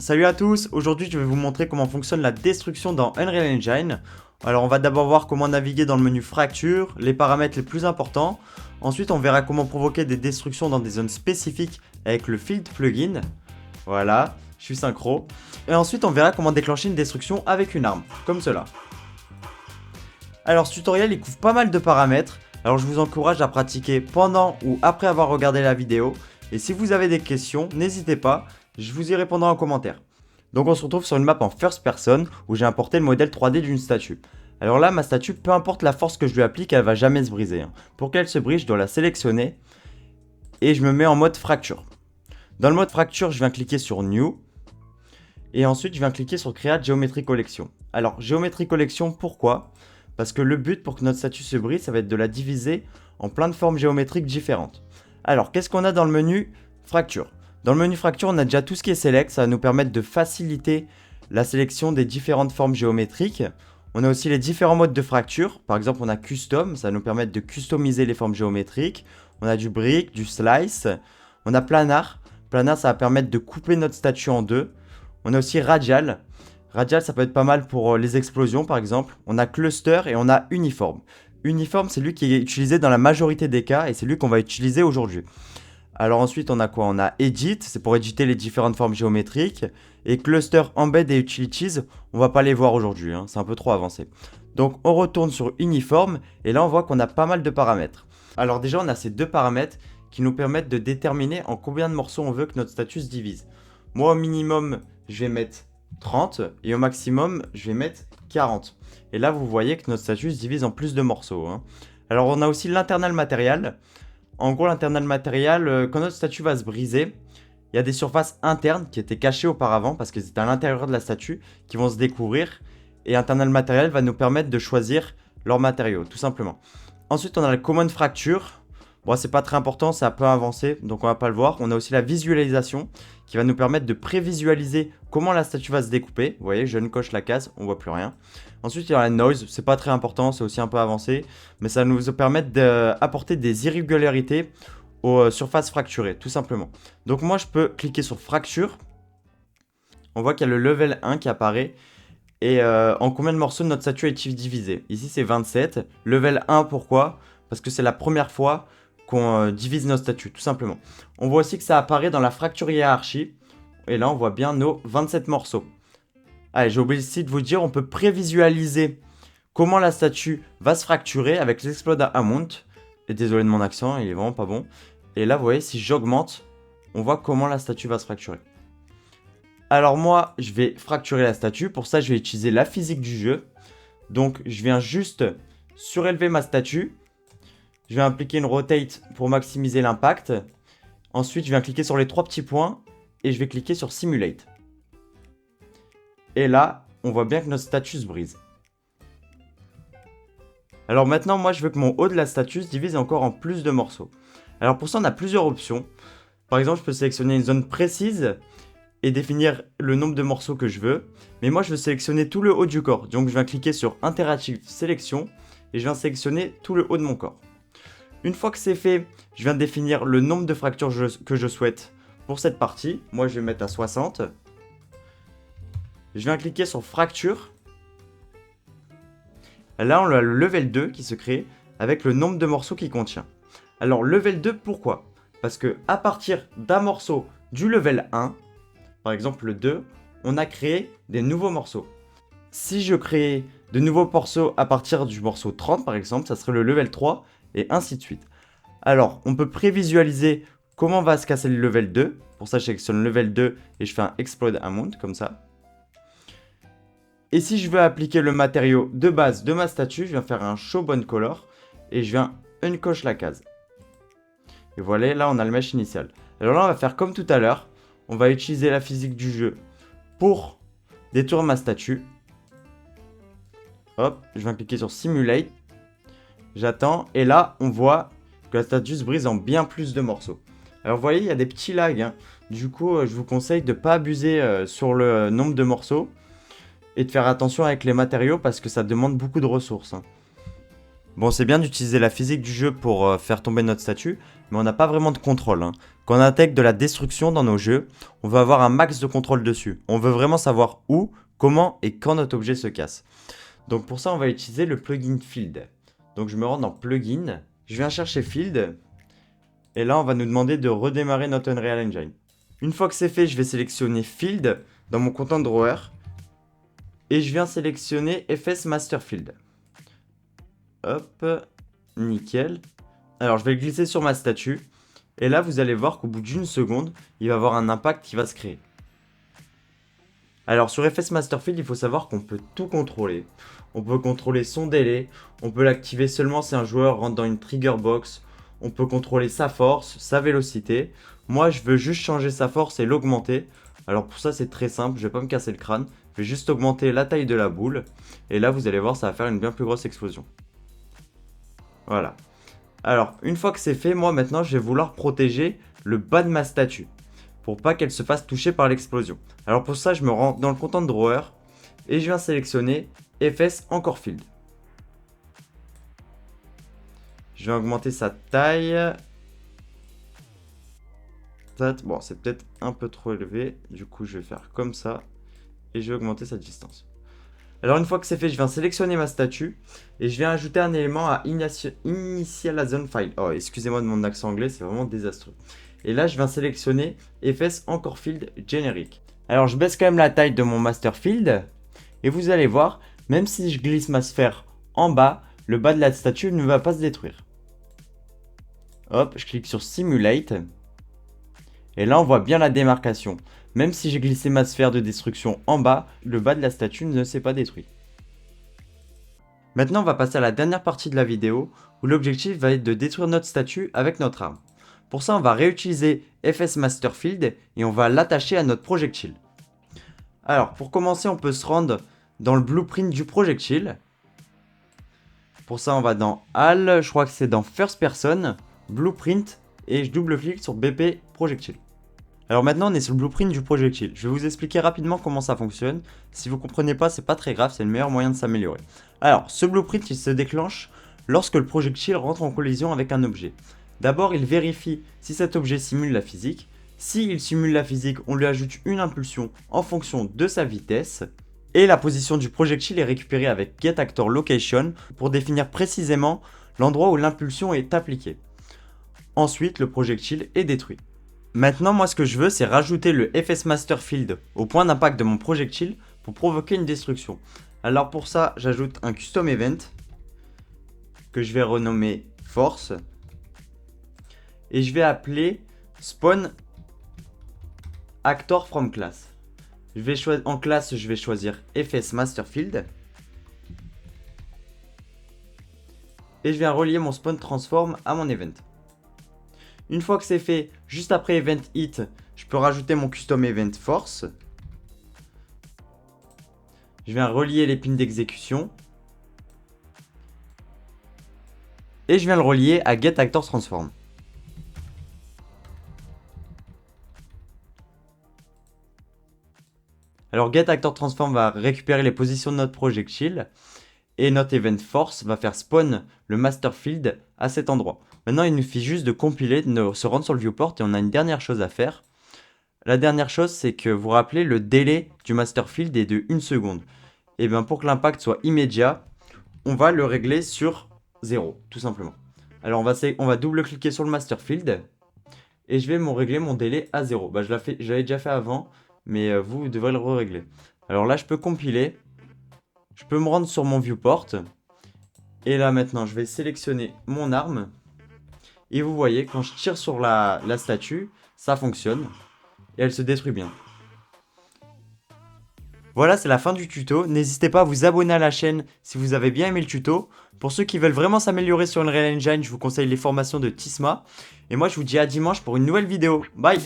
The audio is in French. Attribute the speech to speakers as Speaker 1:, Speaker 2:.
Speaker 1: Salut à tous, aujourd'hui je vais vous montrer comment fonctionne la destruction dans Unreal Engine. Alors on va d'abord voir comment naviguer dans le menu fracture, les paramètres les plus importants. Ensuite on verra comment provoquer des destructions dans des zones spécifiques avec le Field plugin. Voilà, je suis synchro. Et ensuite on verra comment déclencher une destruction avec une arme, comme cela. Alors ce tutoriel il couvre pas mal de paramètres, alors je vous encourage à pratiquer pendant ou après avoir regardé la vidéo. Et si vous avez des questions, n'hésitez pas, je vous y répondrai en commentaire. Donc on se retrouve sur une map en first person où j'ai importé le modèle 3D d'une statue. Alors là, ma statue, peu importe la force que je lui applique, elle va jamais se briser. Pour qu'elle se brise, je dois la sélectionner et je me mets en mode fracture. Dans le mode fracture, je viens cliquer sur New et ensuite je viens cliquer sur Create Geometry Collection. Alors Geometry Collection, pourquoi? Parce que le but pour que notre statue se brise, ça va être de la diviser en plein de formes géométriques différentes. Alors qu'est-ce qu'on a dans le menu fracture? Dans le menu fracture, on a déjà tout ce qui est select, ça va nous permettre de faciliter la sélection des différentes formes géométriques. On a aussi les différents modes de fracture. Par exemple, on a custom, ça va nous permettre de customiser les formes géométriques. On a du brick, du slice. On a planar. Planar, ça va permettre de couper notre statue en deux. On a aussi radial. Radial, ça peut être pas mal pour les explosions, par exemple. On a cluster et on a uniforme. Uniforme, c'est lui qui est utilisé dans la majorité des cas et c'est lui qu'on va utiliser aujourd'hui. Alors ensuite, on a quoi? On a Edit, c'est pour éditer les différentes formes géométriques. Et Cluster, Embed et Utilities, on va pas les voir aujourd'hui, c'est un peu trop avancé. Donc on retourne sur Uniforme, et là on voit qu'on a pas mal de paramètres. Alors déjà, on a ces deux paramètres qui nous permettent de déterminer en combien de morceaux on veut que notre statue se divise. Moi, au minimum, je vais mettre 30, et au maximum, je vais mettre 40. Et là, vous voyez que notre statue se divise en plus de morceaux. Alors on a aussi l'internal matériel. En gros, l'internal matériel, quand notre statue va se briser, il y a des surfaces internes qui étaient cachées auparavant parce qu'elles étaient à l'intérieur de la statue qui vont se découvrir. Et internal matériel va nous permettre de choisir leurs matériaux, tout simplement. Ensuite, on a la common fracture. Bon, c'est pas très important, c'est un peu avancé, donc on va pas le voir. On a aussi la visualisation qui va nous permettre de prévisualiser comment la statue va se découper. Vous voyez, je ne coche la case, on voit plus rien. Ensuite, il y a la noise, c'est pas très important, c'est aussi un peu avancé, mais ça nous permet d'apporter des irrégularités aux surfaces fracturées, tout simplement. Donc moi, je peux cliquer sur fracture. On voit qu'il y a le level 1 qui apparaît. Et en combien de morceaux notre statue est divisée? Ici, c'est 27. Level 1, pourquoi? Parce que c'est la première fois qu'on divise nos statues, tout simplement. On voit aussi que ça apparaît dans la fracture hiérarchie. Et là, on voit bien nos 27 morceaux. Allez, j'ai oublié aussi de vous dire, on peut prévisualiser comment la statue va se fracturer avec l'explode amount. Et désolé de mon accent, il est vraiment pas bon. Et là, vous voyez, si j'augmente, on voit comment la statue va se fracturer. Alors moi, je vais fracturer la statue. Pour ça, je vais utiliser la physique du jeu. Donc, je viens juste surélever ma statue. Je vais appliquer une rotate pour maximiser l'impact. Ensuite, je viens cliquer sur les trois petits points et je vais cliquer sur Simulate. Et là, on voit bien que notre statue se brise. Alors maintenant, moi, je veux que mon haut de la statue se divise encore en plus de morceaux. Alors pour ça, on a plusieurs options. Par exemple, je peux sélectionner une zone précise et définir le nombre de morceaux que je veux. Mais moi, je veux sélectionner tout le haut du corps. Donc, je viens cliquer sur Interactive Sélection et je viens sélectionner tout le haut de mon corps. Une fois que c'est fait, je viens définir le nombre de fractures que je souhaite pour cette partie. Moi, je vais mettre à 60. Je viens cliquer sur Fracture. Là, on a le level 2 qui se crée avec le nombre de morceaux qu'il contient. Alors, level 2, pourquoi? Parce que à partir d'un morceau du level 1, par exemple le 2, on a créé des nouveaux morceaux. Si je crée de nouveaux morceaux à partir du morceau 30, par exemple, ça serait le level 3, et ainsi de suite. Alors, on peut prévisualiser comment va se casser le level 2. Pour ça, je sélectionne level 2 et je fais un explode amount, comme ça. Et si je veux appliquer le matériau de base de ma statue, je viens faire un show bone color et je viens uncoche la case. Et voilà, là on a le mesh initial. Alors là, on va faire comme tout à l'heure. On va utiliser la physique du jeu pour détruire ma statue. Hop, je viens cliquer sur Simulate. J'attends et là, on voit que la statue se brise en bien plus de morceaux. Alors vous voyez, il y a des petits lags. Du coup, je vous conseille de ne pas abuser sur le nombre de morceaux. Et de faire attention avec les matériaux parce que ça demande beaucoup de ressources. Bon, c'est bien d'utiliser la physique du jeu pour faire tomber notre statue, mais on n'a pas vraiment de contrôle, hein. Quand on intègre de la destruction dans nos jeux, on veut avoir un max de contrôle dessus. On veut vraiment savoir où, comment et quand notre objet se casse. Donc pour ça, on va utiliser le plugin Field. Donc je me rends dans Plugin, je viens chercher Field, et là on va nous demander de redémarrer notre Unreal Engine. Une fois que c'est fait, je vais sélectionner Field dans mon content drawer, et je viens sélectionner FS Master Field. Hop, nickel. Alors je vais le glisser sur ma statue. Et là vous allez voir qu'au bout d'une seconde, il va y avoir un impact qui va se créer. Alors sur FS Master Field, il faut savoir qu'on peut tout contrôler. On peut contrôler son délai. On peut l'activer seulement si un joueur rentre dans une trigger box. On peut contrôler sa force, sa vélocité. Moi je veux juste changer sa force et l'augmenter. Alors pour ça c'est très simple, je vais pas me casser le crâne. Je vais juste augmenter la taille de la boule. Et là vous allez voir, ça va faire une bien plus grosse explosion. Voilà. Alors, une fois que c'est fait, moi maintenant je vais vouloir protéger le bas de ma statue pour pas qu'elle se fasse toucher par l'explosion. Alors pour ça, je me rends dans le content drawer et je viens sélectionner FS Encore Field. Je vais augmenter sa taille. Bon, c'est peut-être un peu trop élevé, du coup je vais faire comme ça et je vais augmenter sa distance. Alors une fois que c'est fait, je viens sélectionner ma statue et je viens ajouter un élément à Initialization File. Oh, excusez-moi de mon accent anglais, c'est vraiment désastreux. Et là, je viens sélectionner FS Encore Field Generic. Alors je baisse quand même la taille de mon Master Field et vous allez voir, même si je glisse ma sphère en bas, le bas de la statue ne va pas se détruire. Hop, je clique sur Simulate. Et là, on voit bien la démarcation. Même si j'ai glissé ma sphère de destruction en bas, le bas de la statue ne s'est pas détruit. Maintenant, on va passer à la dernière partie de la vidéo, où l'objectif va être de détruire notre statue avec notre arme. Pour ça, on va réutiliser FS Master Field et on va l'attacher à notre projectile. Alors, pour commencer, on peut se rendre dans le blueprint du projectile. Pour ça, on va dans HAL, je crois que c'est dans First Person, Blueprint, et je double-clique sur BP Projectile. Alors maintenant on est sur le blueprint du projectile. Je vais vous expliquer rapidement comment ça fonctionne. Si vous ne comprenez pas, c'est pas très grave, c'est le meilleur moyen de s'améliorer. Alors ce blueprint il se déclenche lorsque le projectile rentre en collision avec un objet. D'abord il vérifie si cet objet simule la physique. S'il simule la physique, on lui ajoute une impulsion en fonction de sa vitesse. Et la position du projectile est récupérée avec getActorLocation pour définir précisément l'endroit où l'impulsion est appliquée. Ensuite le projectile est détruit. Maintenant, moi, ce que je veux, c'est rajouter le FS Master Field au point d'impact de mon projectile pour provoquer une destruction. Alors pour ça, j'ajoute un custom event que je vais renommer Force et je vais appeler Spawn Actor from Class. En classe, je vais choisir FS Master Field et je viens relier mon Spawn Transform à mon event. Une fois que c'est fait, juste après Event Hit, je peux rajouter mon Custom Event Force. Je viens relier les pins d'exécution. Et je viens le relier à getActorTransform. Alors getActorTransform va récupérer les positions de notre projectile. Et notre Event Force va faire spawn le Master Field à cet endroit. Maintenant, il nous suffit juste de compiler, de se rendre sur le viewport et on a une dernière chose à faire. La dernière chose, c'est que vous rappelez, le délai du Master Field est de 1 seconde. Et bien pour que l'impact soit immédiat, on va le régler sur 0, tout simplement. Alors on va double-cliquer sur le Master Field et je vais régler mon délai à 0. Bah, je l'avais déjà fait avant, mais vous devrez le régler. Alors là, je peux compiler. Je peux me rendre sur mon viewport. Et là maintenant, je vais sélectionner mon arme. Et vous voyez, quand je tire sur la statue, ça fonctionne. Et elle se détruit bien. Voilà, c'est la fin du tuto. N'hésitez pas à vous abonner à la chaîne si vous avez bien aimé le tuto. Pour ceux qui veulent vraiment s'améliorer sur Unreal Engine, je vous conseille les formations de Tisma. Et moi, je vous dis à dimanche pour une nouvelle vidéo. Bye!